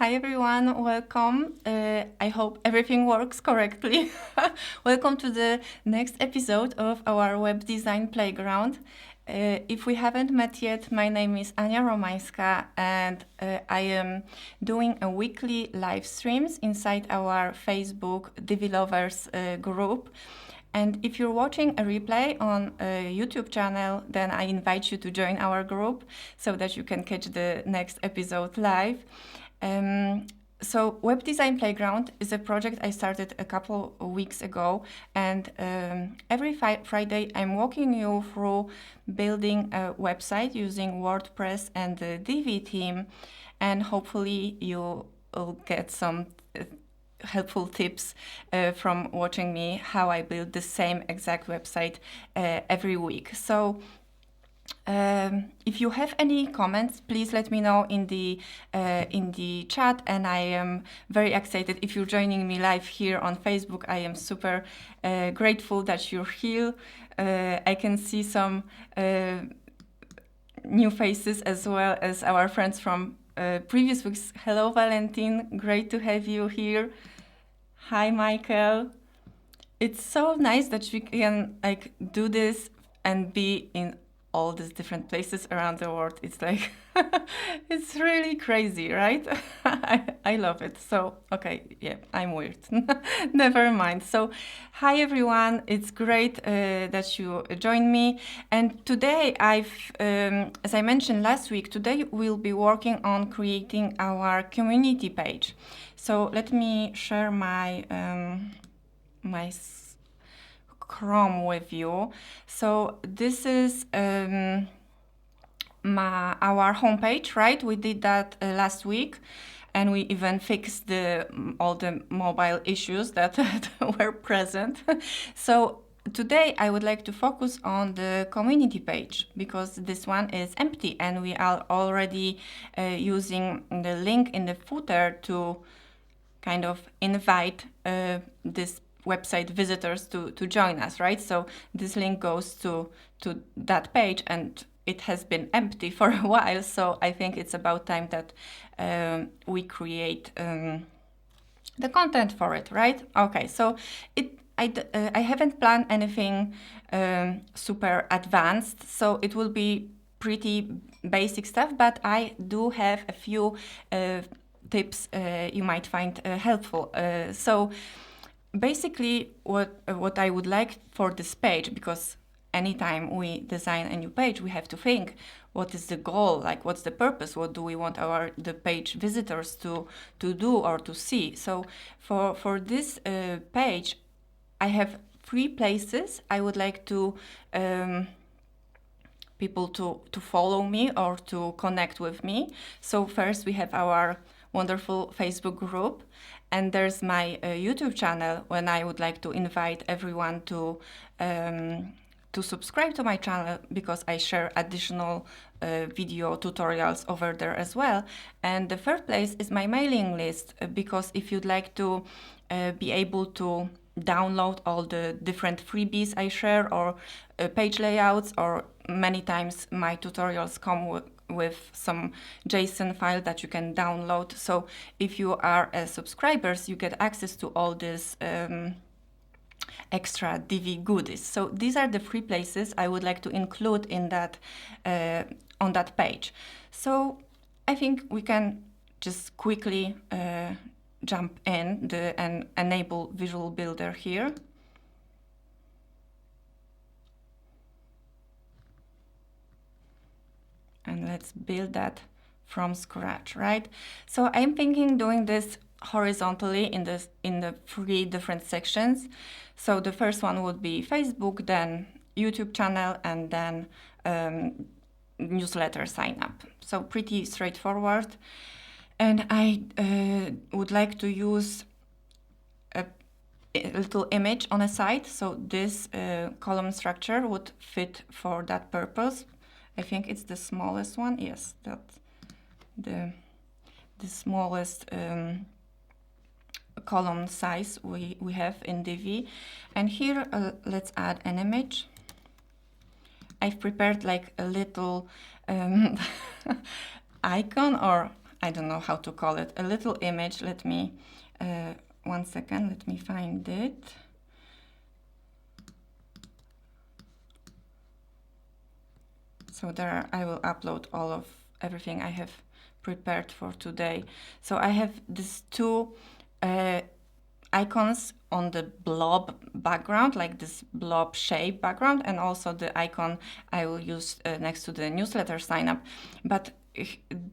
Hi everyone, welcome. I hope everything works correctly. Welcome to the next episode of our web design playground. If we haven't met yet, my name is Ania Romańska and I am doing a weekly live streams inside our Facebook Divi Lovers group. And if you're watching a replay on a YouTube channel, then I invite you to join our group so that you can catch the next episode live. So Web Design Playground is a project I started a couple of weeks ago, and every Friday I'm walking you through building a website using WordPress and the Divi theme, and hopefully you will get some helpful tips from watching me how I build the same exact website every week. So if you have any comments, please let me know in the chat, and I am very excited if you're joining me live here on Facebook. I am super grateful that you're here. I can see some new faces as well as our friends from previous weeks. Hello, Valentin. Great to have you here. Hi, Michael. It's so nice that we can do this and be in all these different places around the world. It's like, it's really crazy, right? I love it. So, okay, yeah, I'm weird. Never mind. So, hi everyone. It's great that you joined me. And today as I mentioned last week, today we'll be working on creating our community page. So let me share my Chrome with you. So this is our homepage, right? We did that last week, and we even fixed all the mobile issues that were present. So today I would like to focus on the community page because this one is empty, and we are already using the link in the footer to kind of invite this website visitors to join us, right? So this link goes to that page, and it has been empty for a while. So I think it's about time that we create the content for it, right? Okay, so I haven't planned anything super advanced, so it will be pretty basic stuff, but I do have a few tips you might find helpful. So basically what I would like for this page, because anytime we design a new page, we have to think, what is the goal? Like, what's the purpose? What do we want the page visitors to do or to see? So for this page, I have 3 places I would like to people to follow me or to connect with me. So first we have our wonderful Facebook group, and there's my YouTube channel when I would like to invite everyone to subscribe to my channel, because I share additional video tutorials over there as well. And the third place is my mailing list, because if you'd like to be able to download all the different freebies I share, or page layouts, or many times my tutorials come with some JSON file that you can download. So if you are subscribers, you get access to all this extra Divi goodies. So these are the 3 places I would like to include in that on that page. So I think we can just quickly jump in and enable Visual Builder here. And let's build that from scratch, right? So I'm thinking doing this horizontally in the 3 different sections. So the first one would be Facebook, then YouTube channel, and then newsletter sign up. So pretty straightforward. And I would like to use a little image on a side. So this column structure would fit for that purpose. I think it's the smallest one. Yes, that's the smallest column size we have in Divi. And here let's add an image. I've prepared like a little icon, or I don't know how to call it, a little image. Let me, 1 second, let me find it. So there I will upload all of everything I have prepared for today. So I have these two icons on the blob background, like this blob shape background, and also the icon I will use next to the newsletter sign up. But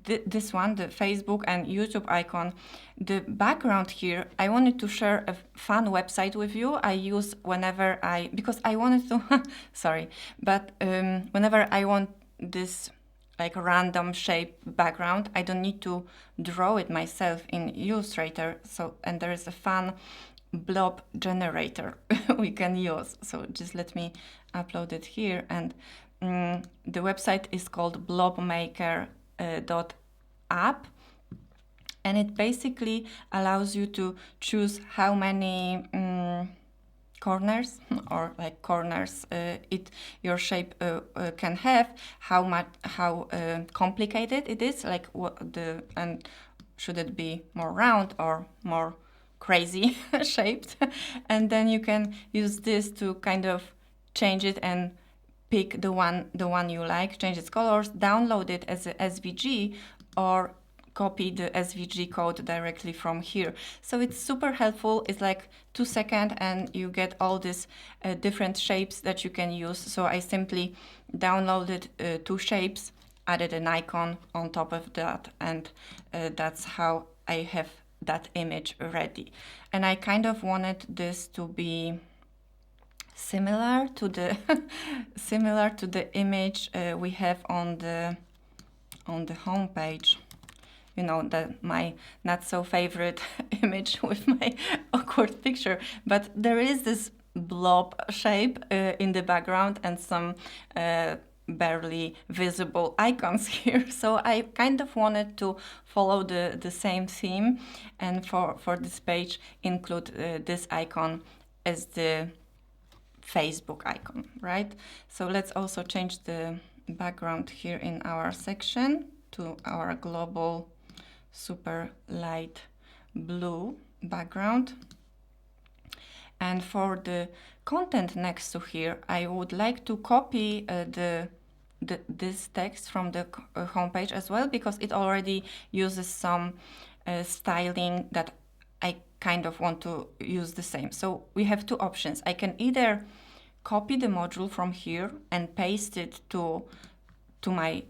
this one, the Facebook and YouTube icon, the background here, I wanted to share a fun website with you. I use whenever because I wanted to, sorry, but whenever I want this like random shape background, I don't need to draw it myself in Illustrator. So, and there is a fun blob generator we can use. So just let me upload it here. And the website is called blobmaker.app. And it basically allows you to choose how many corners or like corners your shape can have, how complicated it is, like and should it be more round or more crazy shaped. And then you can use this to kind of change it and pick the one you like, change its colors, download it as a SVG, or copy the SVG code directly from here. So it's super helpful. It's like 2 seconds and you get all these different shapes that you can use. So I simply downloaded 2 shapes, added an icon on top of that, and that's how I have that image ready. And I kind of wanted this to be similar to the similar to the image we have on the home page. You know, my not so favorite image with my awkward picture, but there is this blob shape in the background and some barely visible icons here. So I kind of wanted to follow the same theme, and for this page include this icon as the Facebook icon, right? So let's also change the background here in our section to our global super light blue background. And for the content next to here, I would like to copy this text from the homepage as well, because it already uses some styling that I kind of want to use the same. So we have 2 options. I can either copy the module from here and paste it to my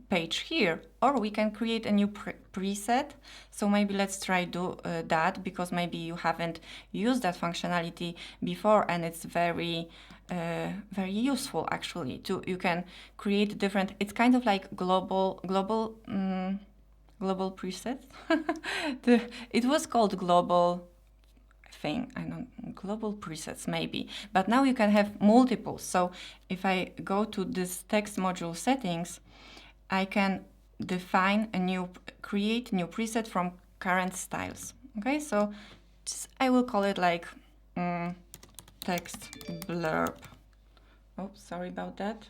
page here, or we can create a new preset. So maybe let's try that, because maybe you haven't used that functionality before, and it's very very useful actually. You can create different, it's kind of like global presets. It was called global thing, I don't, global presets maybe, but now you can have multiple. So if I go to this text module settings, I can define create new preset from current styles. Okay, so I will call it like text blurb. Oh, sorry about that.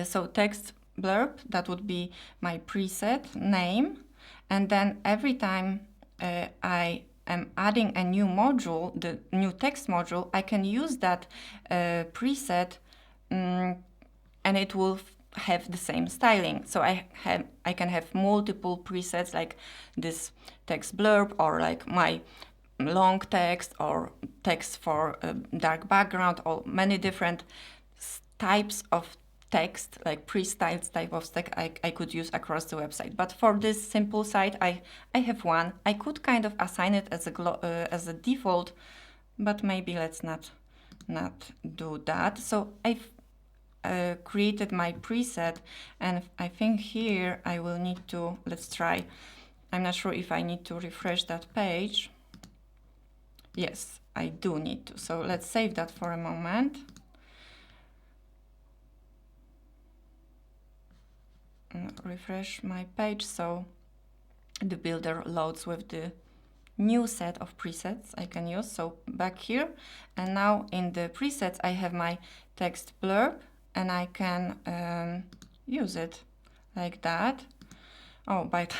So text blurb, that would be my preset name, and then every time I am adding a new module, the new text module, I can use that preset, and it will have the same styling. So I can have multiple presets, like this text blurb, or like my long text, or text for a dark background, or many different types of text, like pre-styled type of text I could use across the website. But for this simple site, I have one. I could kind of assign it as a default, but maybe let's not do that. So I've created my preset, and I think here I will need to, let's try, I'm not sure if I need to refresh that page. Yes, I do need to. So let's save that for a moment. Refresh my page so the builder loads with the new set of presets I can use. So back here, and now in the presets I have my text blurb, and I can use it like that. Oh, but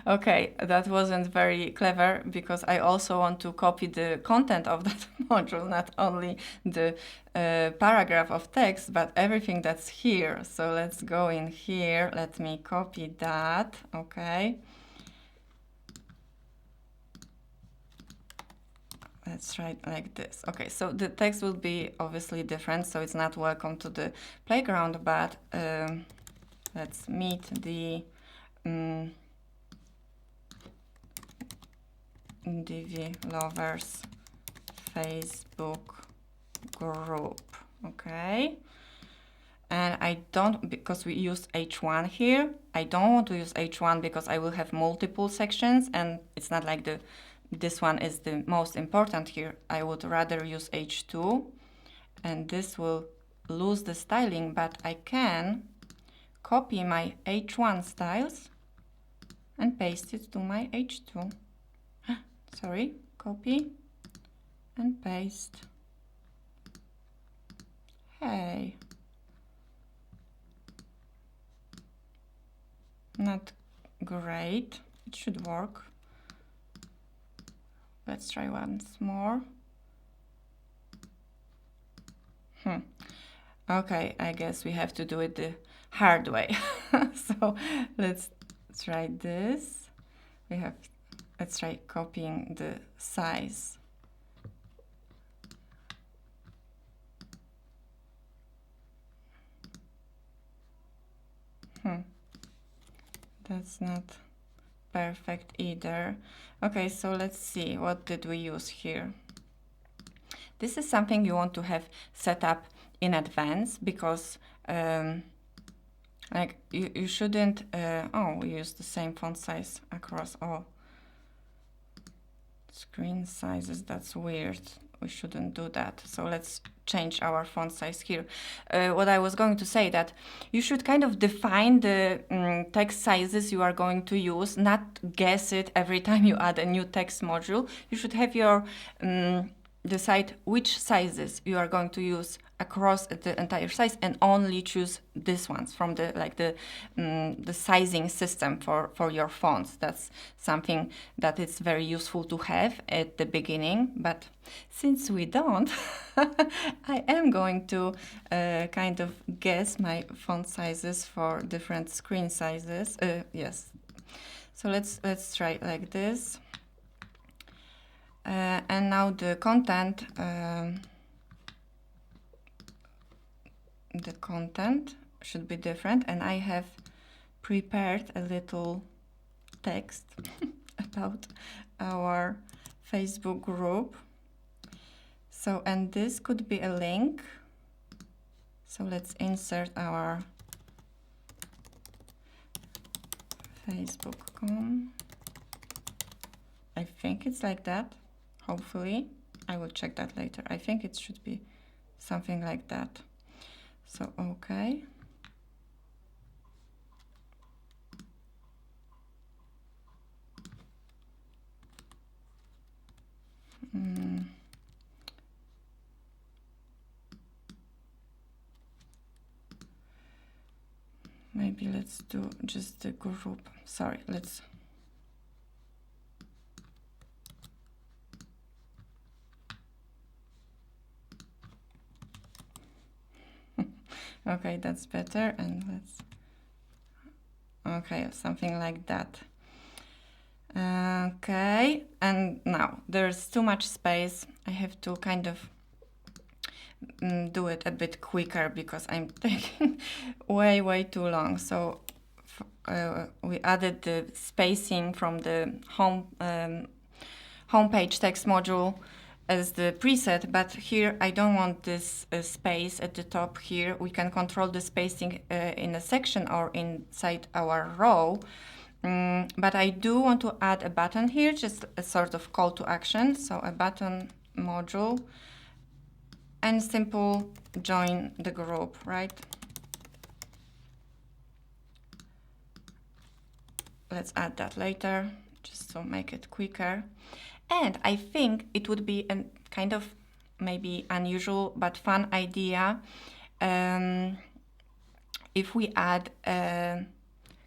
okay, that wasn't very clever because I also want to copy the content of that module, not only the paragraph of text, but everything that's here. So let's go in here. Let me copy that. Okay. Let's try it like this. Okay, so the text will be obviously different, so it's not welcome to the playground, but let's meet the Divi lovers Facebook group. Okay. And I don't, because we use H1 here, I don't want to use H1 because I will have multiple sections and it's not like this one is the most important here. I would rather use H2 and this will lose the styling, but I can copy my H1 styles and paste it to my H2. Sorry, copy and paste. Hey. Not great. It should work. Let's try once more. Okay, I guess we have to do it the hard way. So let's try this. Let's try copying the size. That's not perfect either. Okay, so let's see, what did we use here? This is something you want to have set up in advance because like you shouldn't, oh, we use the same font size across all screen sizes. That's weird. We shouldn't do that. So let's change our font size here. What I was going to say, that you should kind of define the text sizes you are going to use, not guess it every time you add a new text module. You should have your decide which sizes you are going to use across the entire size and only choose these ones from the sizing system for your fonts. That's something that is very useful to have at the beginning, but since we don't, I am going to kind of guess my font sizes for different screen sizes. Yes, so let's try it like this. And now the content should be different, and I have prepared a little text about our Facebook group. So, and this could be a link. So let's insert our Facebook.com. I think it's like that. Hopefully, I will check that later. I think it should be something like that. So, okay. Maybe let's do just the group. Sorry, let's. Okay, that's better, and let's, okay, something like that. Okay, and now there's too much space. I have to kind of do it a bit quicker because I'm taking way too long. So we added the spacing from the homepage text module as the preset, but here I don't want this space at the top here. We can control the spacing in a section or inside our row, but I do want to add a button here, just a sort of call to action. So a button module and simple join the group, right? Let's add that later, just to make it quicker. And I think it would be a kind of maybe unusual but fun idea if we add a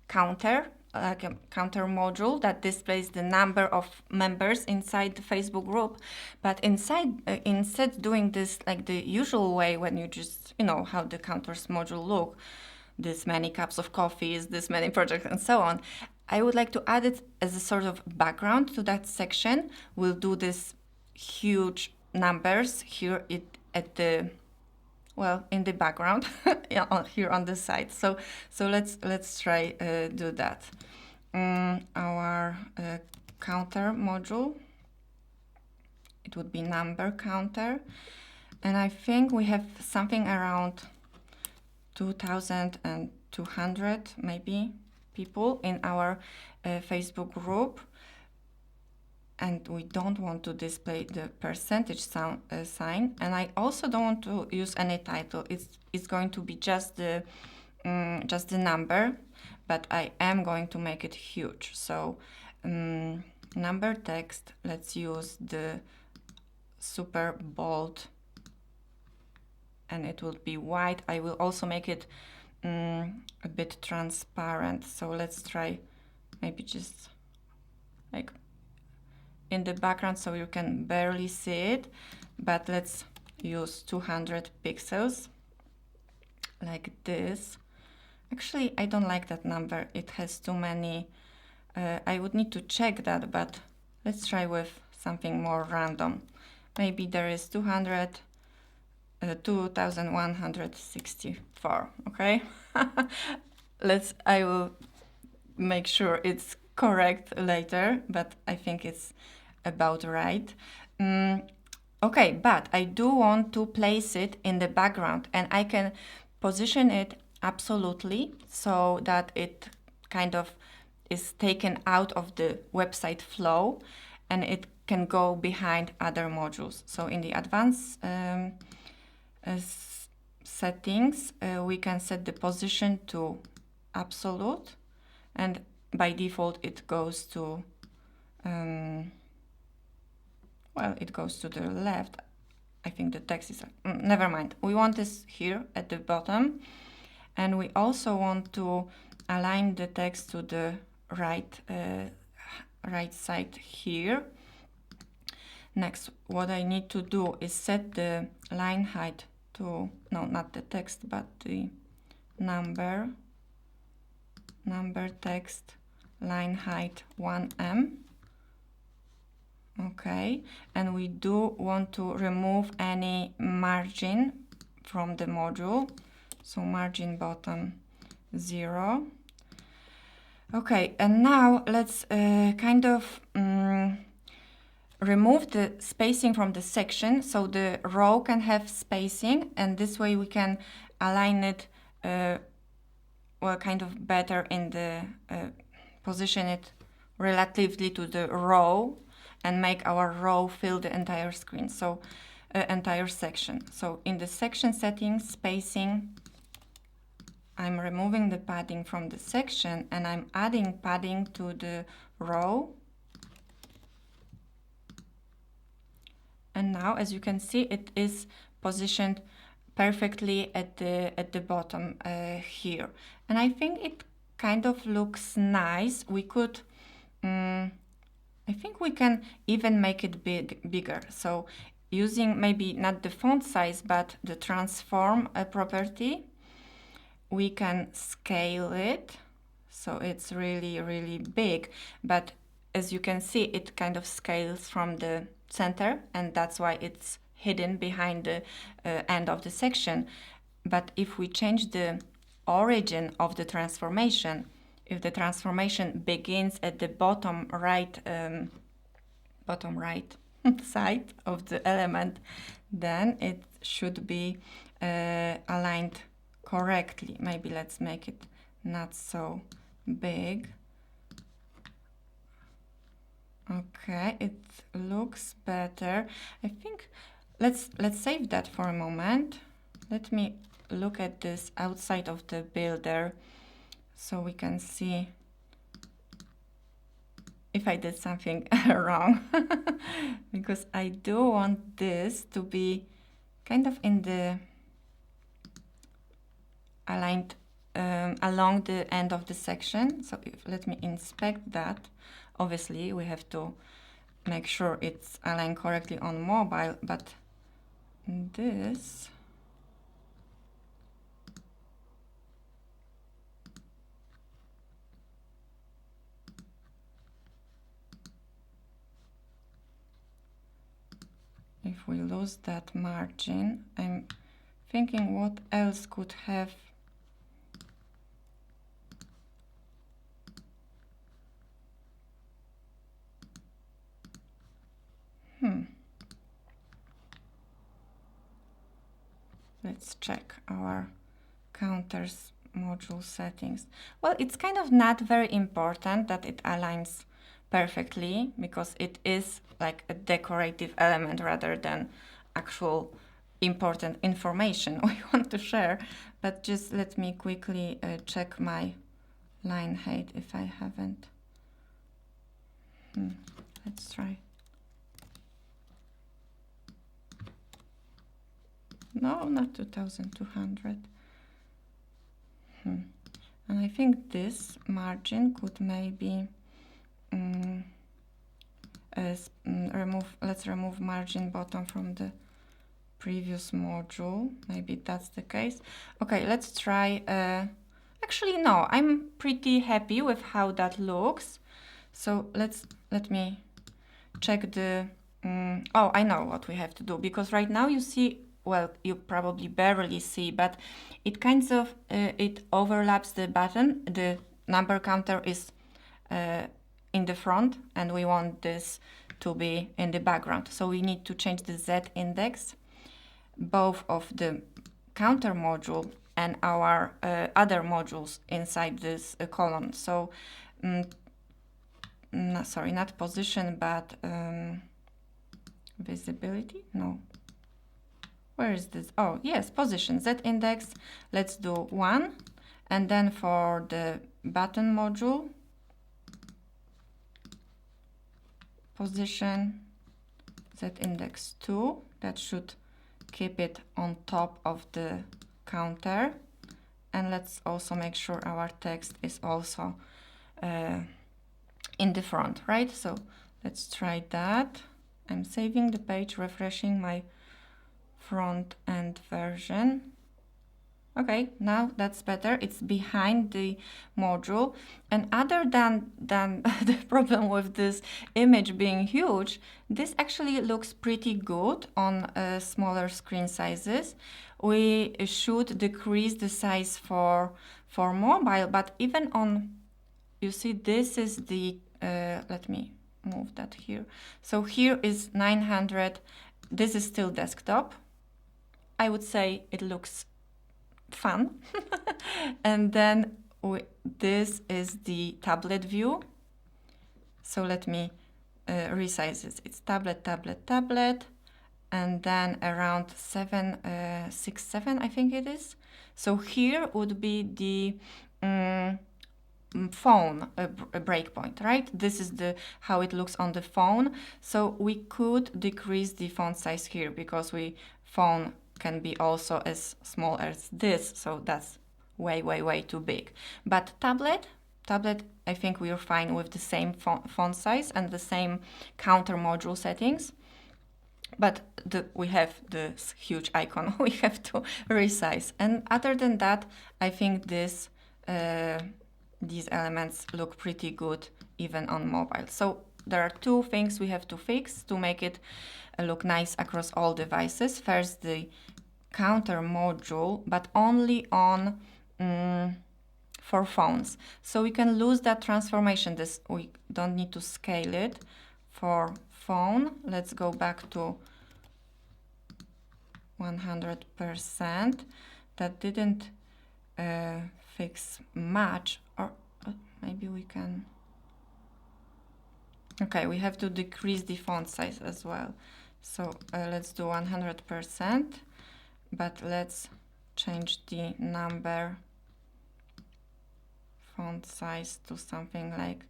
counter like a counter module that displays the number of members inside the Facebook group. But instead doing this like the usual way, when you just, you know, how the counters module look, this many cups of coffees, this many projects, and so on, I would like to add it as a sort of background to that section. We'll do this huge numbers here at the, well, in the background here on the side. So let's try do that. Our counter module, it would be number counter, and I think we have something around 2,200 maybe people in our Facebook group, and we don't want to display the percentage sign, and I also don't want to use any title. It's going to be just the number, but I am going to make it huge. So number text, let's use the super bold, and it will be white. I will also make it a bit transparent. So let's try maybe just like in the background so you can barely see it, but let's use 200 pixels like this. Actually, I don't like that number. It has too many. I would need to check that, but let's try with something more random. Maybe there is 2,164, okay? I will make sure it's correct later, but I think it's about right. Okay, but I do want to place it in the background, and I can position it absolutely so that it kind of is taken out of the website flow, and it can go behind other modules. So in the advanced settings, we can set the position to absolute, and by default it goes to well, it goes to the left. I think the text is never mind. We want this here at the bottom, and we also want to align the text to the right side here. Next, what I need to do is set the line height to, no, not the text, but the number text line height 1em. Okay, and we do want to remove any margin from the module, so margin bottom 0. Okay, and now let's kind of remove the spacing from the section, so the row can have spacing, and this way we can align it well, kind of better in the position it relatively to the row, and make our row fill the entire screen, so entire section. So in the section settings, spacing, I'm removing the padding from the section, and I'm adding padding to the row. And now, as you can see, it is positioned perfectly at the bottom here. And I think it kind of looks nice. We could I think we can even make it bigger. So using maybe not the font size, but the transform property, we can scale it. So it's really, really big. But as you can see, it kind of scales from the center, and that's why it's hidden behind the end of the section. But if we change the origin of the transformation, if the transformation begins at the bottom right side of the element, then it should be aligned correctly. Maybe let's make it not so big. Okay, it looks better. I think let's save that for a moment. Let me look at this outside of the builder so we can see if I did something wrong. Because I do want this to be kind of in the aligned along the end of the section. So let me inspect that. Obviously, we have to make sure it's aligned correctly on mobile, but this, if we lose that margin, I'm thinking what else could have Let's check our counters module settings. Well, it's kind of not very important that it aligns perfectly because it is like a decorative element rather than actual important information we want to share. But just let me quickly check my line height if I haven't. Let's try. No, not 2200. And I think this margin could maybe let's remove margin bottom from the previous module. Maybe that's the case. Okay, let's try. Actually, no, I'm pretty happy with how that looks. So let me check the. Oh, I know what we have to do, because right now you see, well, you probably barely see, but it kind of it overlaps the button. The number counter is in the front, and we want this to be in the background. So we need to change the Z index, both of the counter module and our other modules inside this column. So, sorry, not position, but visibility? No. Where is this? Oh, yes, position, Z index. Let's do 1. And then for the button module, position, Z index 2. That should keep it on top of the counter. And let's also make sure our text is also in the front, right? So let's try that. I'm saving the page, refreshing my front end version. Okay, now that's better. It's behind the module. And other than the problem with this image being huge, this actually looks pretty good on smaller screen sizes. We should decrease the size for mobile, but even on, you see, this is the, let me move that here. So here is 900. This is still desktop. I would say it looks fun. And then this is the tablet view. So let me resize it. It's tablet, tablet, tablet, and then around 767, I think it is. So here would be the phone breakpoint, right? This is the how it looks on the phone. So we could decrease the font size here because phone can be also as small as this, so that's way too big. But tablet, I think we are fine with the same font size and the same counter module settings. But we have this huge icon we have to resize. And other than that, I think these elements look pretty good even on mobile. So there are two things we have to fix to make it look nice across all devices. First, the counter module, but only on for phones. So we can lose that transformation. We don't need to scale it for phone. Let's go back to 100%. That didn't fix much, or maybe we can. Okay, we have to decrease the font size as well. So let's do 100%, but let's change the number font size to something like,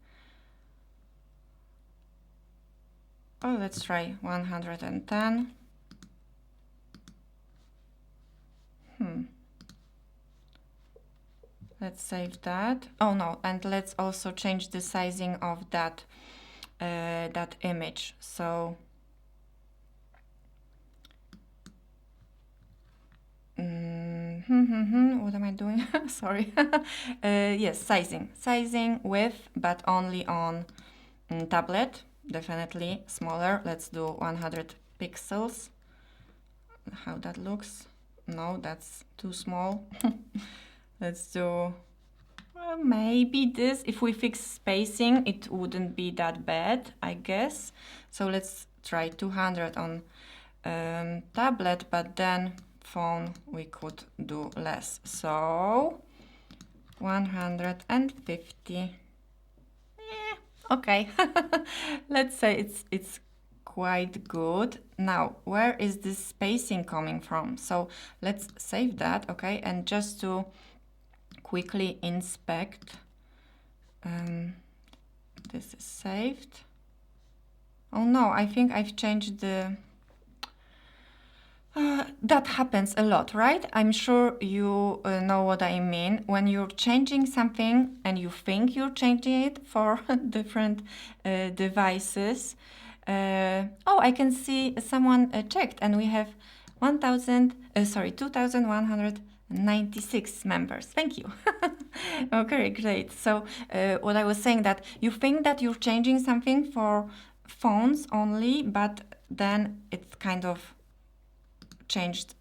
oh, let's try 110. Let's save that. Oh no, and let's also change the sizing of that that image. So what am I doing? Sorry. Yes, sizing width, but only on tablet. Definitely smaller. Let's do 100 pixels. How that looks? No, that's too small. Let's do maybe this. If we fix spacing, it wouldn't be that bad, I guess. So let's try 200 on tablet, but then phone we could do less. So 150. Yeah, okay. Let's say it's quite good. Now, where is this spacing coming from? So let's save that, okay? And just to quickly inspect, this is saved. Oh no, I think I've changed the... that happens a lot, right? I'm sure you know what I mean. When you're changing something and you think you're changing it for different devices. Oh, I can see someone checked, and we have 2,196 members. Thank you. Okay, great. So what I was saying, that you think that you're changing something for phones only, but then it's kind of changed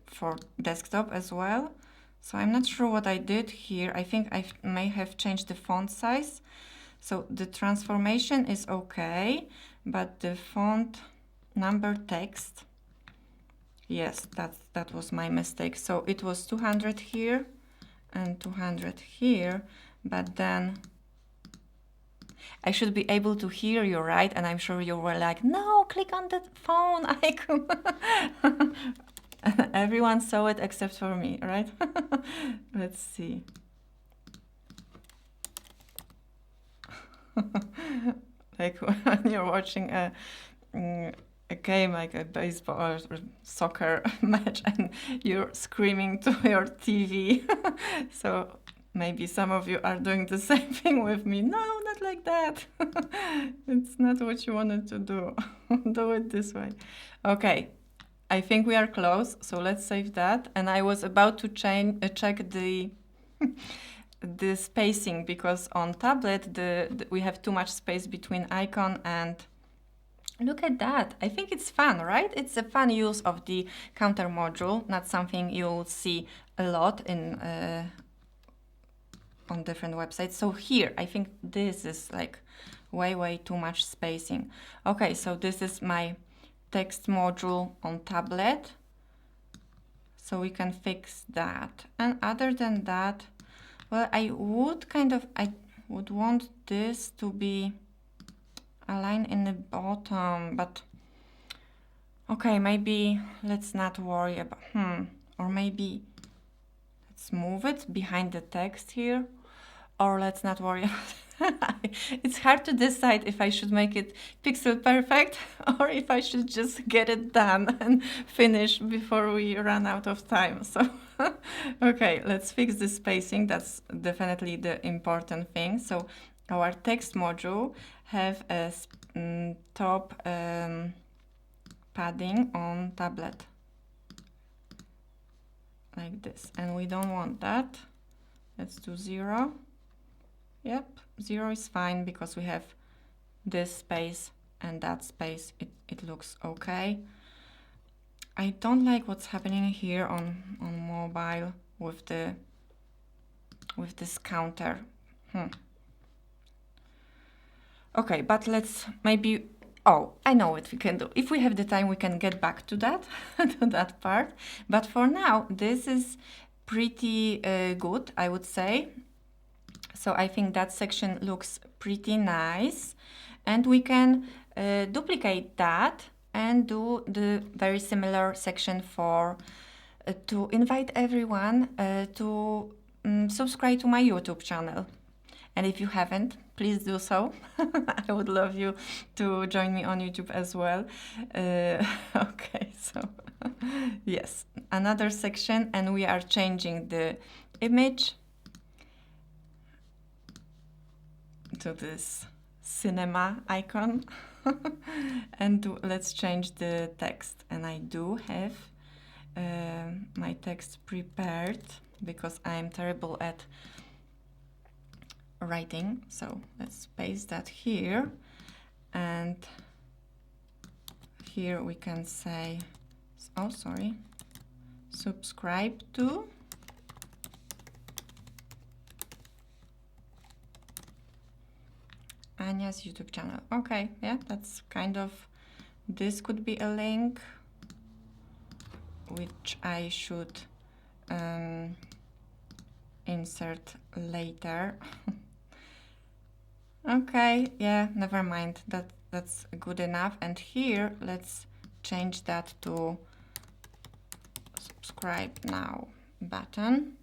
for desktop as well. So I'm not sure what I did here. I think I may have changed the font size. So the transformation is okay, but the font number text, yes, that was my mistake. So it was 200 here and 200 here, but then I should be able to hear you, right? And I'm sure you were like, no, click on the phone icon. Everyone saw it except for me, right? Let's see. Like when you're watching a game, like a baseball or soccer match, and you're screaming to your TV. So maybe some of you are doing the same thing with me. No, not like that. It's not what you wanted to do. Do it this way. Okay, I think we are close, so let's save that. And I was about to check the the spacing, because on tablet we have too much space between icon and... Look at that. I think it's fun, right? It's a fun use of the counter module, not something you'll see a lot in on different websites. So here, I think this is like way too much spacing. Okay, so this is my text module on tablet. So we can fix that. And other than that, well, I would want this to be aligned in the bottom, but okay, maybe let's not worry about, or maybe let's move it behind the text here, or let's not worry about it. It's hard to decide if I should make it pixel perfect or if I should just get it done and finish before we run out of time. So, okay, let's fix the spacing. That's definitely the important thing. So our text module have a top padding on tablet like this, and we don't want that. Let's do 0. Yep, 0 is fine because we have this space and that space. It looks okay. I don't like what's happening here on mobile with this counter. Okay, but let's maybe... Oh, I know what we can do. If we have the time, we can get back to that, to that part. But for now, this is pretty good, I would say. So I think that section looks pretty nice. And we can duplicate that and do the very similar section for to invite everyone to subscribe to my YouTube channel. And if you haven't, please do so. I would love you to join me on YouTube as well. Okay, so yes, another section, and we are changing the image. to this cinema icon and let's change the text. And I do have my text prepared because I'm terrible at writing. So let's paste that here, and here we can say, oh sorry, subscribe to Anya's YouTube channel. Okay, yeah, that's kind of, this could be a link which I should insert later. Okay, yeah, never mind, that's good enough. And here let's change that to subscribe now button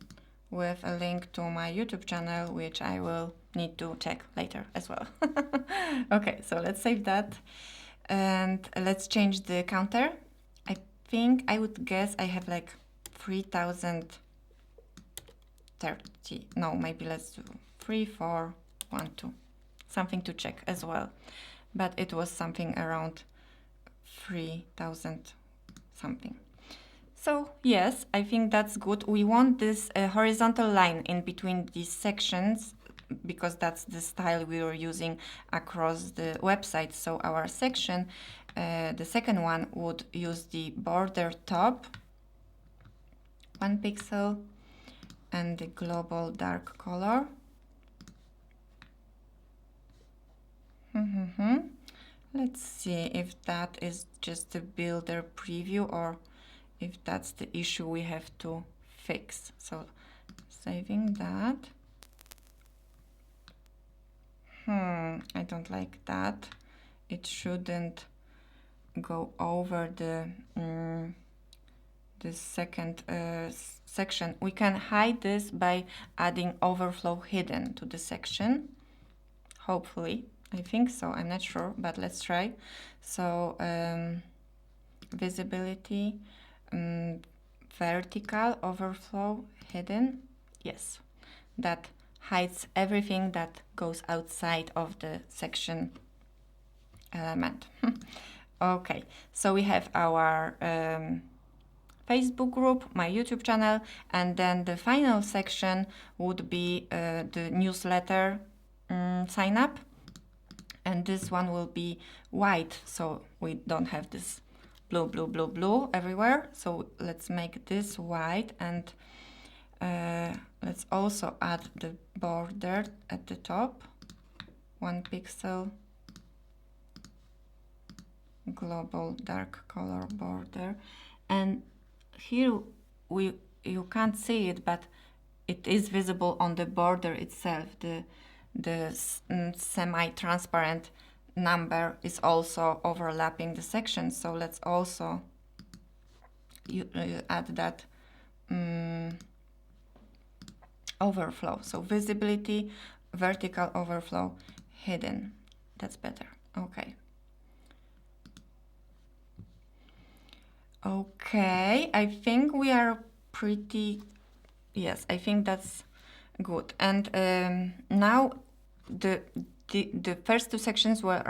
with a link to my YouTube channel, which I will need to check later as well. Okay, so let's save that and let's change the counter. I think, I would guess I have like 3030. No, maybe let's do 3, 4, 1, 2. Something to check as well. But it was something around 3000 something. So yes, I think that's good. We want this horizontal line in between these sections because that's the style we were using across the website. So our section, the second one, would use the border top, 1 pixel, and the global dark color. Let's see if that is just a builder preview or if that's the issue we have to fix. So saving that. I don't like that. It shouldn't go over the second section. We can hide this by adding overflow hidden to the section. Hopefully, I think so. I'm not sure, but let's try. So visibility, vertical overflow hidden. Yes, that hides everything that goes outside of the section element. Okay, so we have our Facebook group, my YouTube channel, and then the final section would be the newsletter sign up, and this one will be white, so we don't have this blue everywhere. So let's make this white, and let's also add the border at the top, 1 pixel, global dark color border. And here you can't see it, but it is visible on the border itself. The semi-transparent number is also overlapping the section. So let's also add that overflow. So visibility, vertical overflow hidden. That's better. Okay. Okay, I think we are pretty, yes, I think that's good. And now the first two sections were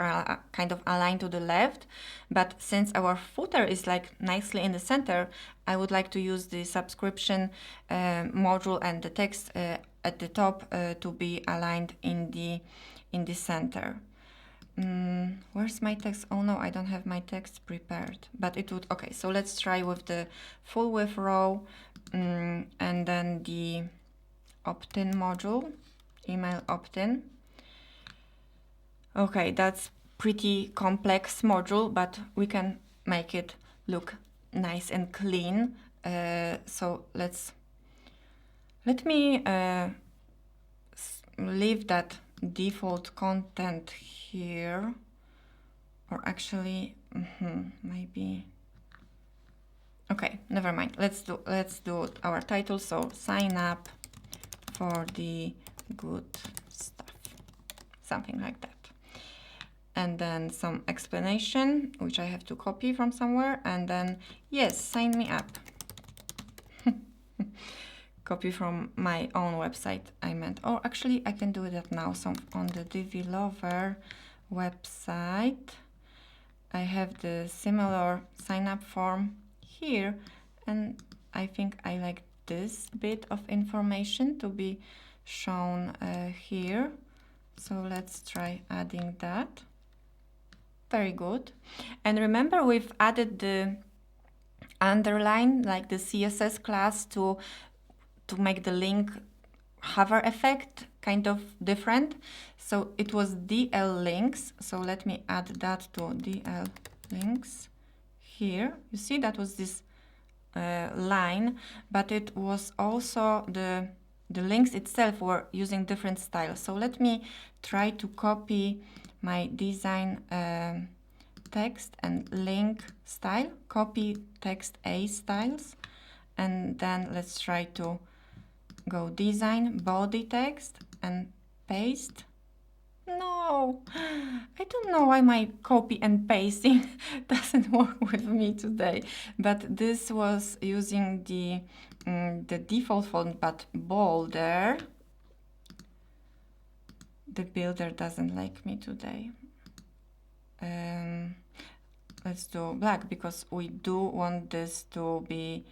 kind of aligned to the left, but since our footer is like nicely in the center, I would like to use the subscription module and the text at the top to be aligned in the center. Where's my text? Oh no, I don't have my text prepared, but it would, okay, so let's try with the full width row and then the Optin module, email Optin. Okay, that's pretty complex module, but we can make it look nice and clean. So let me leave that default content here, or actually maybe, okay, never mind. Let's do our title. So sign up for the good stuff, something like that. And then some explanation, which I have to copy from somewhere, and then yes, sign me up. copy from my own website, I meant. Or actually, I can do that now. So on the Divi Lover website, I have the similar sign-up form here, and I think I like this bit of information to be shown here. So let's try adding that. Very good. And remember, we've added the underline, like the CSS class, to make the link hover effect kind of different. So it was DL links. So let me add that to DL links here. You see, that was this line, but it was also the links itself were using different styles. So let me try to copy my design text and link style, copy text A styles, and then let's try to go design body text and paste. No, I don't know why my copy and pasting doesn't work with me today, but this was using the default font, but bolder. The builder doesn't like me today. Let's do black, because we do want this to be,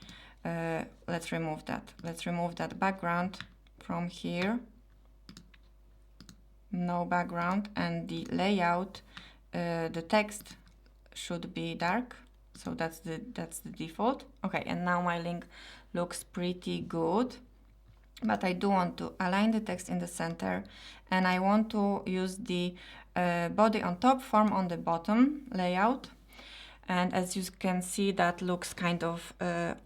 let's remove that. Let's remove that background from here. No background, and the layout, the text should be dark. So that's the default. Okay, and now my link looks pretty good. But I do want to align the text in the center, and I want to use the body on top, form on the bottom layout. And as you can see, that looks kind of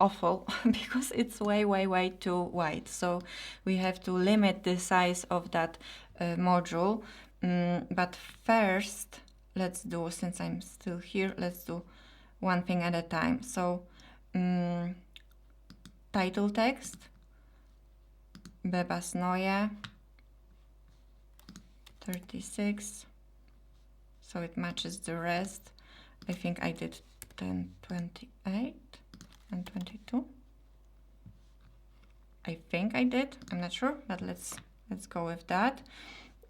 awful because it's way too wide. So we have to limit the size of that module. But first, let's do, since I'm still here, let's do one thing at a time. So title text, Bebas Neue, 36, so it matches the rest. I think I did 10, 28 and 22. I think I did, I'm not sure, but let's go with that.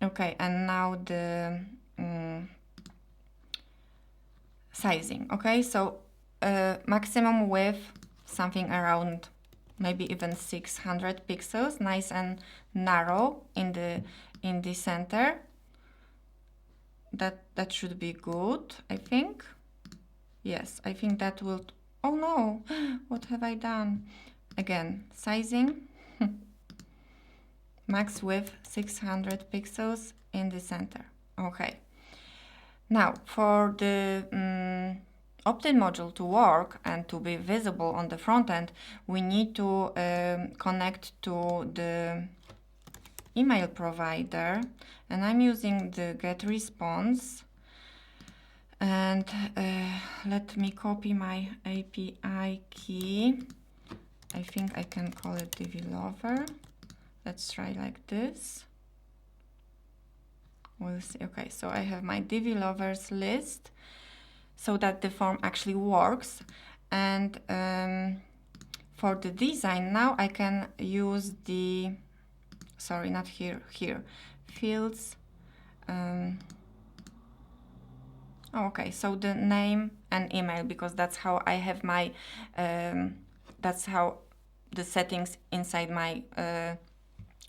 Okay, and now the sizing. Okay, so maximum width, something around maybe even 600 pixels, nice and narrow in the center. That should be good, I think. Yes, I think that will. Oh no, what have I done? Again, sizing. Max width 600 pixels in the center. Okay. Now for the Optin module to work and to be visible on the front end, we need to connect to the email provider, and I'm using the get response. And let me copy my API key. I think I can call it Divi Lover. Let's try like this. We'll see. Okay, so I have my Divi Lovers list so that the form actually works. And for the design, now I can use the, sorry, not here, fields. Okay, so the name and email, because that's how I have my, that's how the settings inside my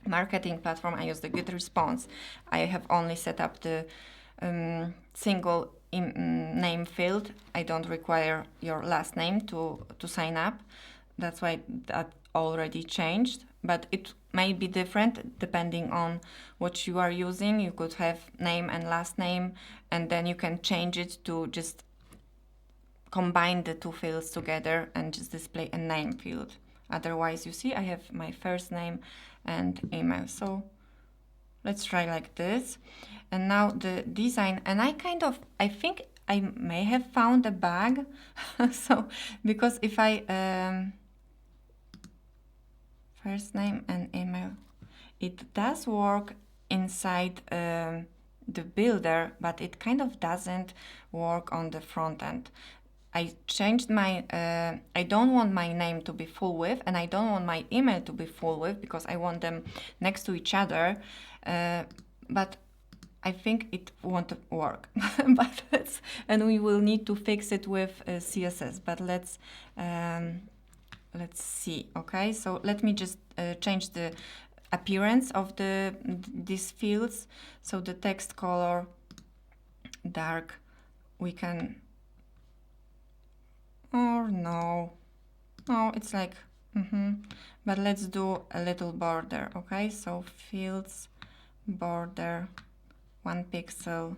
marketing platform. I use the get response. I have only set up the single name field. I don't require your last name to sign up. That's why that already changed, but it may be different depending on what you are using. You could have name and last name, and then you can change it to just combine the two fields together and just display a name field. Otherwise, you see, I have my first name and email. So let's try like this. And now the design, and I think I may have found a bug. So, because if I, first name and email, it does work inside the builder, but it kind of doesn't work on the front end. I changed my, I don't want my name to be full width, and I don't want my email to be full width because I want them next to each other. But I think it won't work. But and we will need to fix it with CSS. But let's see. Okay, so let me just change the appearance of these fields. So the text color dark, we can, or no, it's like, but let's do a little border. Okay, so fields border 1 pixel,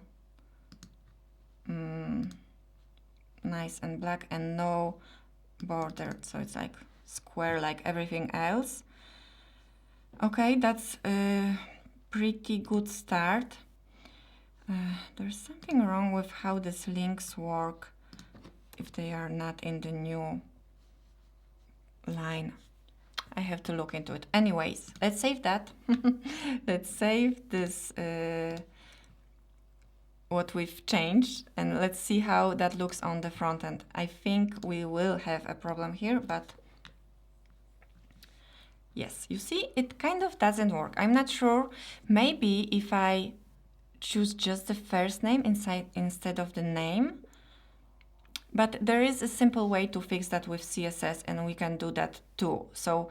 nice and black, and no border, so it's like square like everything else. Okay, that's a pretty good start. There's something wrong with how these links work if they are not in the new line. I have to look into it. Anyways, let's save that. Let's save this, what we've changed, and let's see how that looks on the front end. I think we will have a problem here, but yes, you see, it kind of doesn't work. I'm not sure. Maybe if I choose just the first name instead of the name. But there is a simple way to fix that with CSS, and we can do that too. So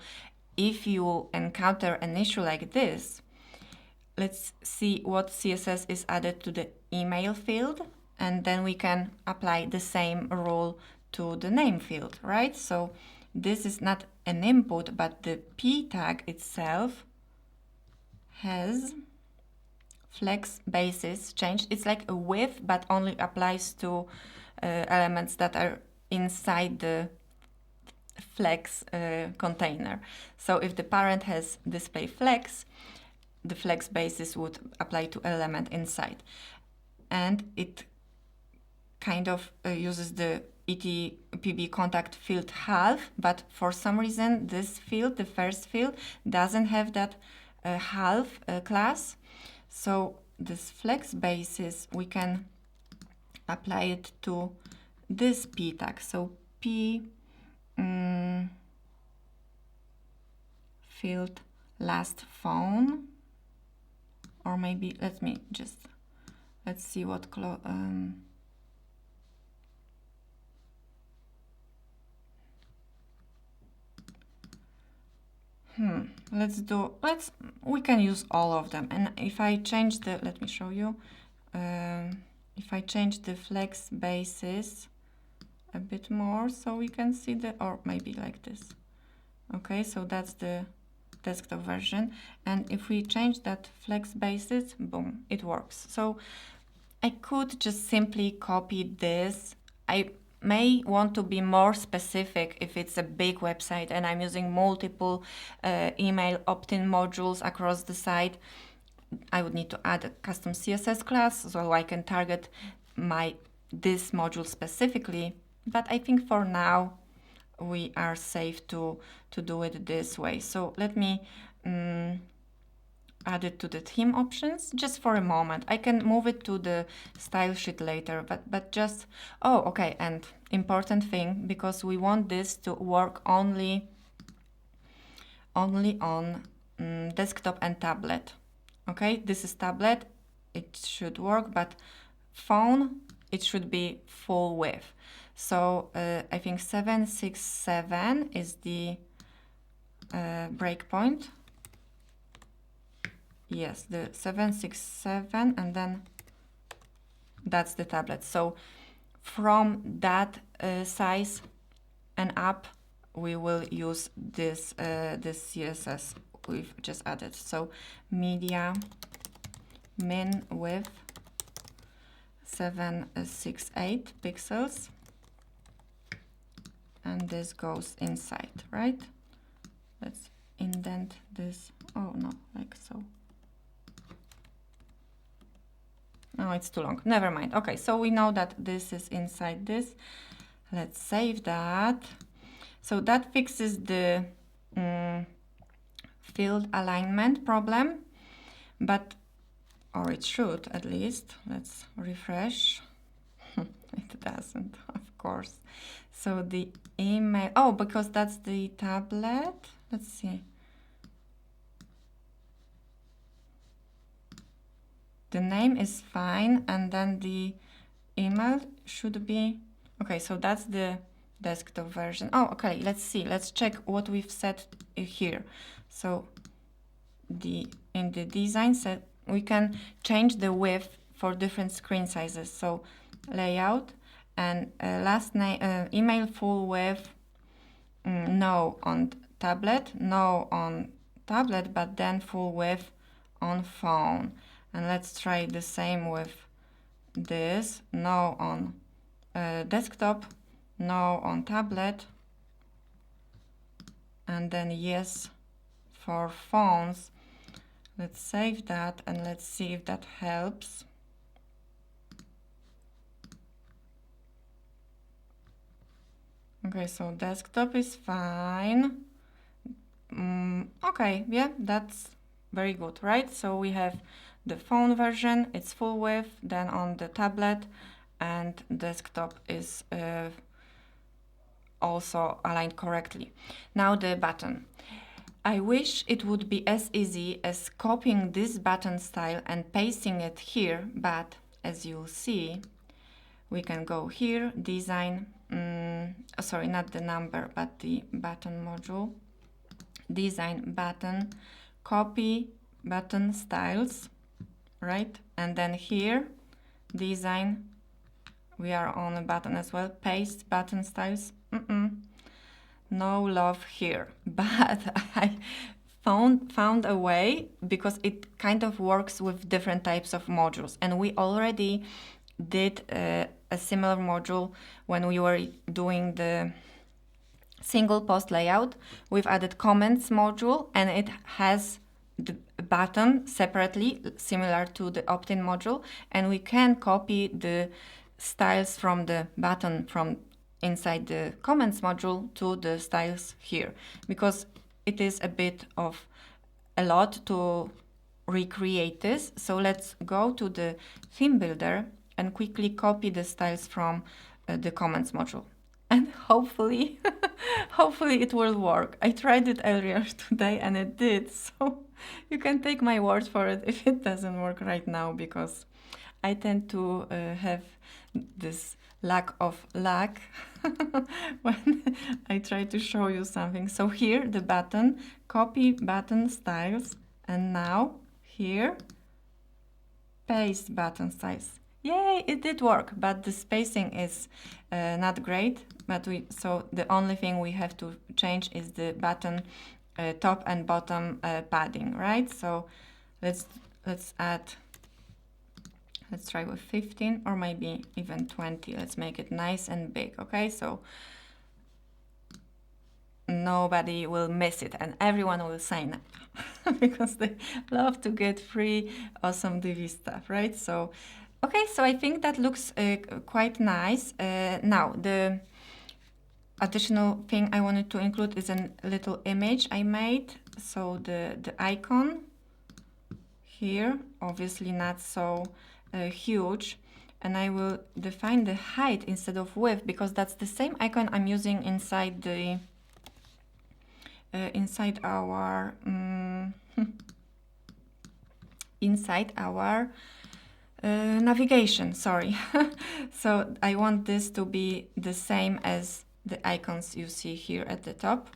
if you encounter an issue like this, let's see what CSS is added to the email field, and then we can apply the same rule to the name field, right? So this is not an input, but the P tag itself has flex basis changed. It's like a width, but only applies to elements that are inside the flex container. So if the parent has display flex, the flex basis would apply to element inside. And it kind of uses the ETPB contact field half, but for some reason this field, the first field, doesn't have that half class. So this flex basis, we can apply it to this P tag. So P field last phone, or maybe let's see what we can use all of them. And if I change the, let me show you, if I change the flex basis a bit more, so we can see or maybe like this. Okay, so that's the desktop version. And if we change that flex basis, boom, it works. So I could just simply copy this. I may want to be more specific if it's a big website and I'm using multiple email opt-in modules across the site. I would need to add a custom CSS class so I can target this module specifically. But I think for now we are safe to do it this way. So let me add it to the theme options just for a moment. I can move it to the style sheet later, but just, oh, okay, and important thing, because we want this to work only on desktop and tablet. Okay, this is tablet, it should work, but phone, it should be full width. So I think 767 is the breakpoint. Yes, the 767, and then that's the tablet. So from that size and up, we will use this CSS we've just added. So media min width 768 pixels, and this goes inside, right? Let's indent this. Oh no, like so. No, it's too long. Never mind. Okay, so we know that this is inside this. Let's save that. So that fixes the field alignment problem, but, or it should at least. Let's refresh. It doesn't, of course. So the email, oh, because that's the tablet. Let's see. The name is fine, and then the email should be, okay, so that's the desktop version. Oh, okay, let's see. Let's check what we've set here. So in the design set, we can change the width for different screen sizes. So layout and last name, email full width, no on tablet, no on tablet, but then full width on phone. And let's try the same with this, no on desktop, no on tablet, and then yes for phones. Let's save that and let's see if that helps. Okay, so desktop is fine. Okay, yeah, that's very good, right? So we have the phone version, it's full width, then on the tablet, and desktop is also aligned correctly. Now the button. I wish it would be as easy as copying this button style and pasting it here, but as you'll see, we can go here, design, sorry, not the number, but the button module, design button, copy button styles, right? And then here, design, we are on a button as well, paste button styles, no love here, but I found a way, because it kind of works with different types of modules, and we already did a similar module when we were doing the single post layout. We've added comments module, and it has the button separately, similar to the Optin module, and we can copy the styles from the button from inside the comments module to the styles here, because it is a bit of a lot to recreate this. So let's go to the theme builder and quickly copy the styles from the comments module, and hopefully hopefully it will work. I tried it earlier today and it did, so you can take my word for it if it doesn't work right now, because I tend to have this lack of luck when I try to show you something. So here the button, copy button styles, and now here paste button styles. Yay, it did work, but the spacing is not great. But so the only thing we have to change is the button top and bottom padding, right? So let's add. Let's try with 15 or maybe even 20. Let's make it nice and big, okay? So nobody will miss it and everyone will sign up because they love to get free, awesome Divi stuff, right? So, okay, so I think that looks quite nice. Now, the additional thing I wanted to include is a little image I made. So the icon here, obviously not so huge, and I will define the height instead of width, because that's the same icon I'm using inside the inside our navigation, sorry. So I want this to be the same as the icons you see here at the top,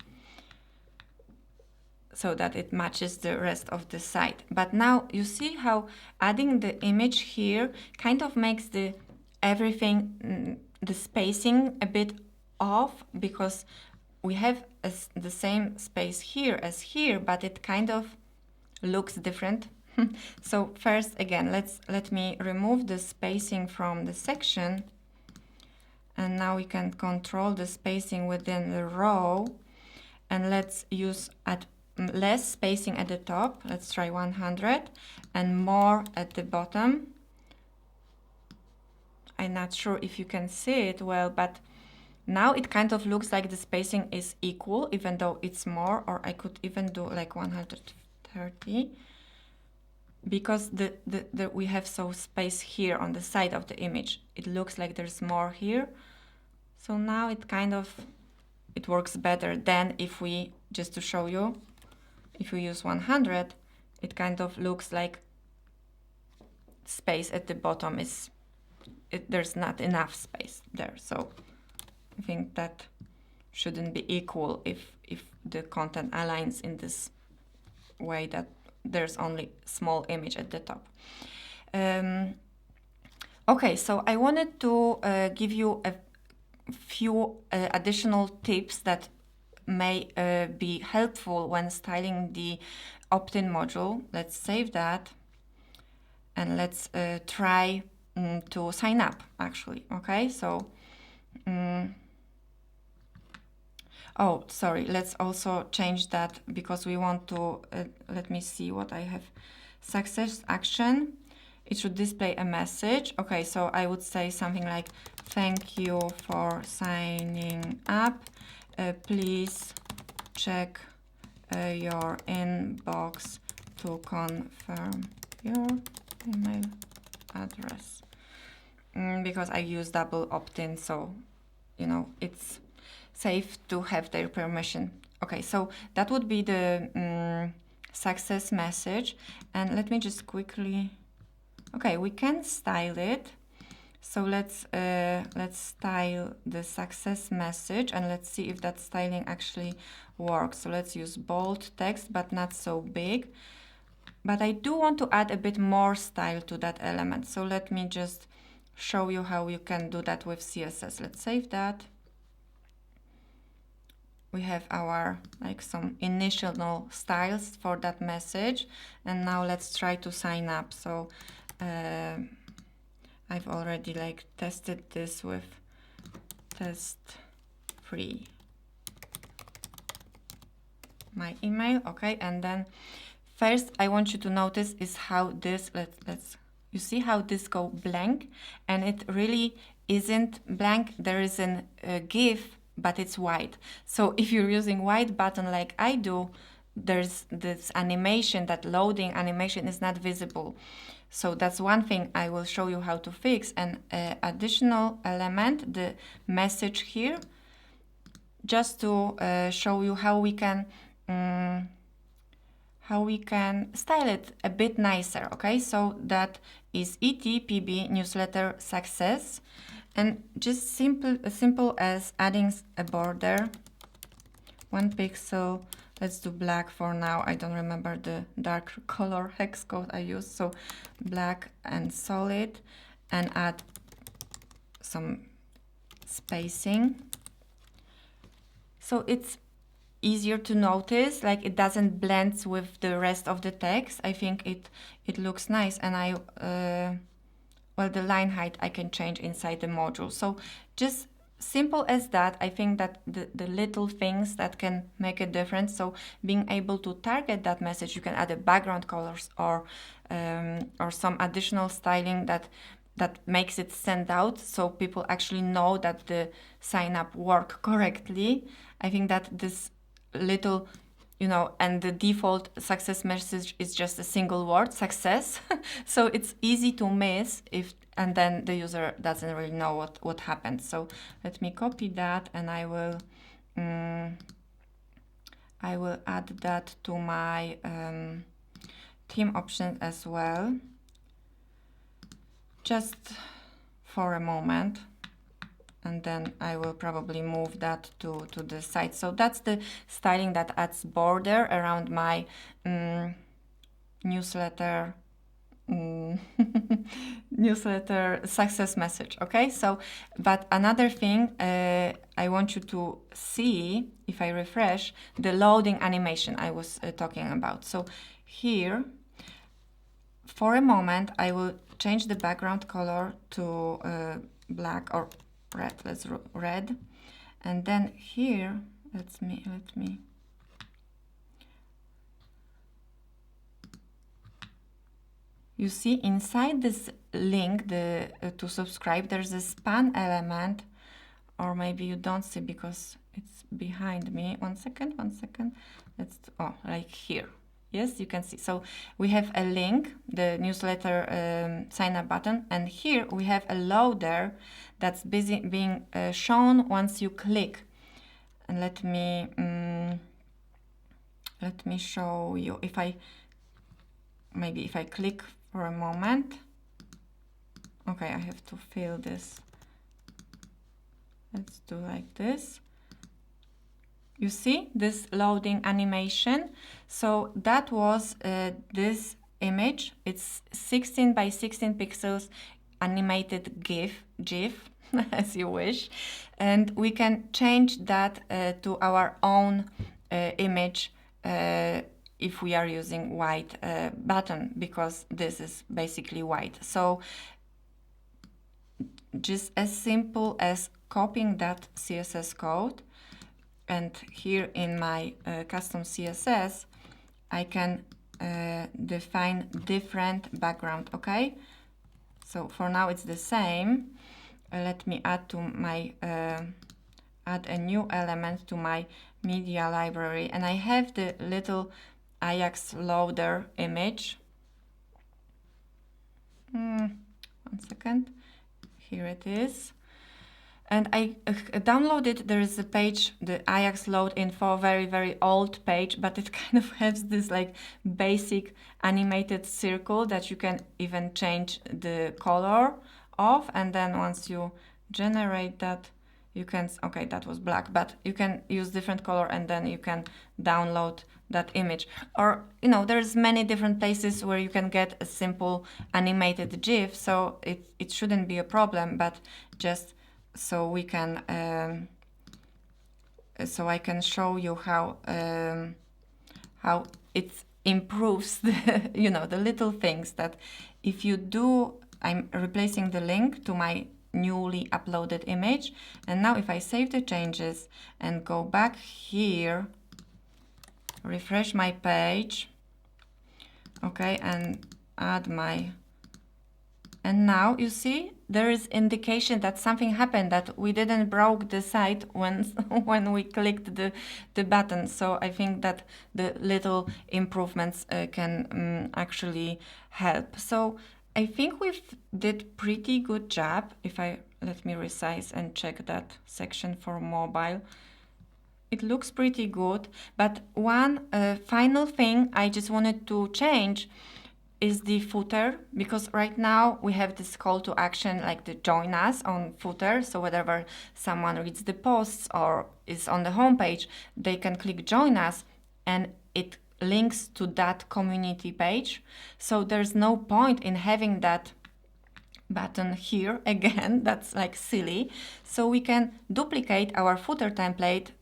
so that it matches the rest of the site. But now you see how adding the image here kind of makes the everything, the spacing a bit off, because we have the same space here as here, but it kind of looks different. So first, again, let me remove the spacing from the section, and now we can control the spacing within the row, and let's use less spacing at the top. Let's try 100 and more at the bottom. I'm not sure if you can see it well, but now it kind of looks like the spacing is equal, even though it's more, or I could even do like 130. because we have so space here on the side of the image, it looks like there's more here. So now it kind of, it works better than if we, just to show you, if we use 100, it kind of looks like space at the bottom is, there's not enough space there. So I think that shouldn't be equal if the content aligns in this way that there's only small image at the top. Okay, so I wanted to give you a few additional tips that may be helpful when styling the Optin module. Let's save that and let's try to sign up actually. Okay, so oh, sorry, let's also change that because we want to, let me see what I have. Success action, it should display a message. Okay, so I would say something like, thank you for signing up. Please check your inbox to confirm your email address. Because I use double opt-in, so, you know, it's safe to have their permission. Okay, so that would be the success message. And let me just quickly, okay, we can style it. So let's style the success message and let's see if that styling actually works. So let's use bold text, but not so big. But I do want to add a bit more style to that element. So let me just show you how you can do that with CSS. Let's save that. We have our, like, some initial styles for that message. And now let's try to sign up. So I've already tested this with test free my email. Okay, and then first I want you to notice is how this, you see how this go blank, and it really isn't blank. There is a GIF, but it's white. So if you're using white button like I do, there's this animation, that loading animation is not visible. So that's one thing I will show you how to fix. And additional element, the message here, just to show you how we can style it a bit nicer. Okay, so that is ETPB newsletter success, and just simple as adding a border, 1 pixel. Let's do black for now. I don't remember the dark color hex code I used. So black and solid, and add some spacing. So it's easier to notice, like it doesn't blend with the rest of the text. I think it looks nice, and well, the line height I can change inside the module. So just simple as that. I think that the little things that can make a difference. So being able to target that message, you can add a background colors or some additional styling that makes it stand out, so people actually know that the sign up work correctly. I think that this little, you know, and the default success message is just a single word, success. So it's easy to miss and then the user doesn't really know what happened. So let me copy that, and I will add that to my theme option as well, just for a moment. And then I will probably move that to the side. So that's the styling that adds border around my newsletter newsletter success message. Okay, so but another thing I want you to see, if I refresh, the loading animation I was talking about. So here, for a moment, I will change the background color to black or red. Let's red, and then here let me you see inside this link, the to subscribe, there's a span element, or maybe you don't see because it's behind me. One second. Let's like here. Yes, you can see. So we have a link, the newsletter sign up button, and here we have a loader that's being shown once you click. And let me show you. If I click for a moment. Okay, I have to fill this. Let's do like this. You see this loading animation? So that was this image. It's 16 by 16 pixels animated GIF, as you wish. And we can change that to our own image if we are using white button, because this is basically white. So just as simple as copying that CSS code, and here in my custom CSS, I can define different background, okay? So for now it's the same. Let me add to my add a new element to my media library, and I have the little Ajax loader image. One second. Here it is. And I downloaded, there is a page, the Ajax load info, very old page, but it kind of has this like basic animated circle that you can even change the color of. And then once you generate that, you can, okay, that was black, but you can use different color and then you can download that image. Or, you know, there's many different places where you can get a simple animated GIF, so it shouldn't be a problem, but just so we can, so I can show you how it improves the, you know, the little things that if you do. I'm replacing the link to my newly uploaded image, and now if I save the changes and go back here, refresh my page, okay, and add my, and now you see there is indication that something happened, that we didn't broke the site when when we clicked the button. So I think that the little improvements can actually help. So I think we've did pretty good job. If I let me resize and check that section for mobile. It looks pretty good, but one final thing I just wanted to change is the footer, because right now we have this call to action like the join us on footer. So whenever someone reads the posts or is on the homepage, they can click join us and it links to that community page. So there's no point in having that button here again. That's like silly. So we can duplicate our footer template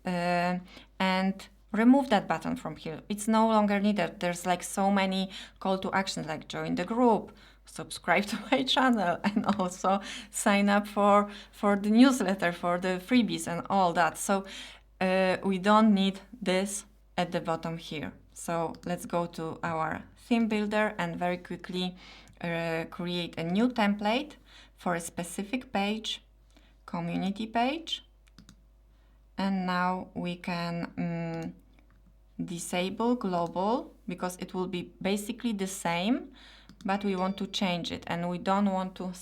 and remove that button from here. It's no longer needed. There's like so many call to actions, like join the group, subscribe to my channel, and also sign up for the newsletter, for the freebies and all that. So we don't need this at the bottom here. So let's go to our theme builder and very quickly create a new template for a specific page, community page. And now we can disable global, because it will be basically the same, but we want to change it, and we don't want to,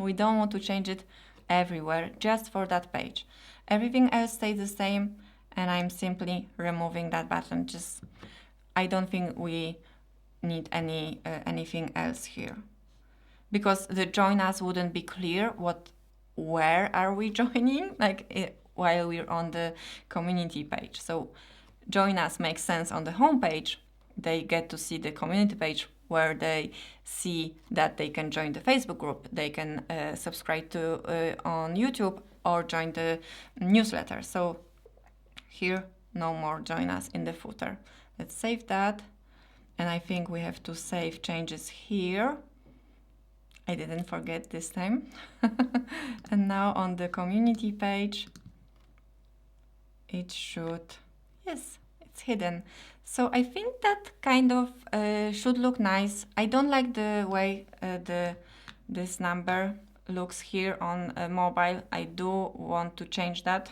we don't want to change it everywhere, just for that page. Everything else stays the same, and I'm simply removing that button. Just, I don't think we need anything else here, because the join us wouldn't be clear where are we joining, like while we're on the community page. So join us makes sense on the home page. They get to see the community page where they see that they can join the Facebook group, they can subscribe to on YouTube or join the newsletter. So here, no more join us in the footer. Let's save that. And I think we have to save changes here. I didn't forget this time. And now on the community page, it should, yes, it's hidden. So I think that kind of should look nice. I don't like the way this number looks here on mobile. I do want to change that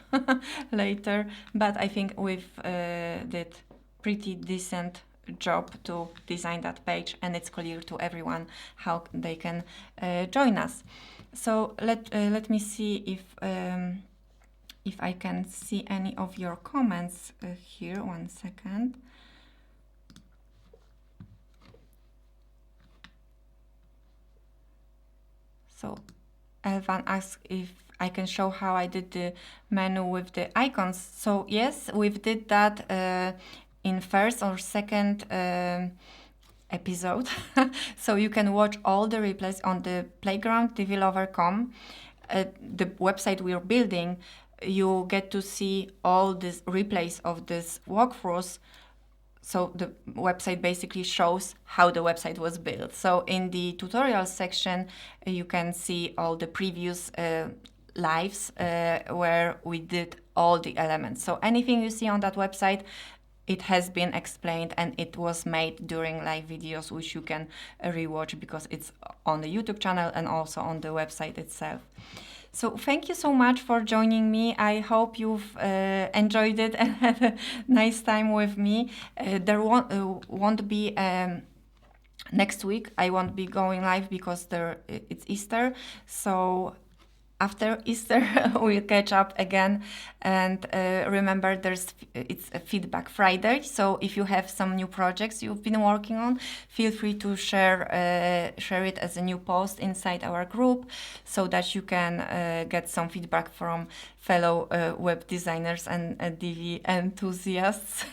later, but I think we've did pretty decent job to design that page, and it's clear to everyone how they can join us. So let me see if I can see any of your comments here. 1 second. So Elvan asks if I can show how I did the menu with the icons. So yes, we did that in first or second episode. So you can watch all the replays on the playground developer.com, the website we are building. You get to see all these replays of these walkthroughs. So the website basically shows how the website was built. So in the tutorial section, you can see all the previous lives where we did all the elements. So anything you see on that website, it has been explained and it was made during live videos, which you can rewatch because it's on the YouTube channel and also on the website itself. So thank you so much for joining me. I hope you've enjoyed it and had a nice time with me. There won't be next week. I won't be going live because it's Easter. So after Easter, we'll catch up again. And remember, it's a Feedback Friday. So if you have some new projects you've been working on, feel free to share it as a new post inside our group so that you can get some feedback from fellow web designers and Divi enthusiasts.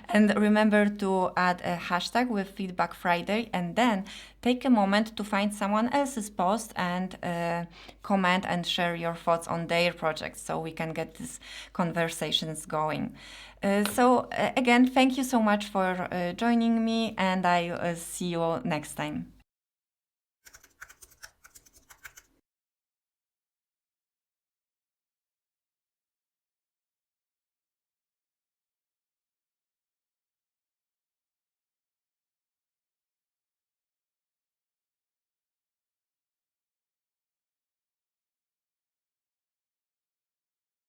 And remember to add a hashtag with Feedback Friday, and then take a moment to find someone else's post and comment and share your thoughts on their projects so we can get these conversations going. So again, thank you so much for joining me, and I see you all next time.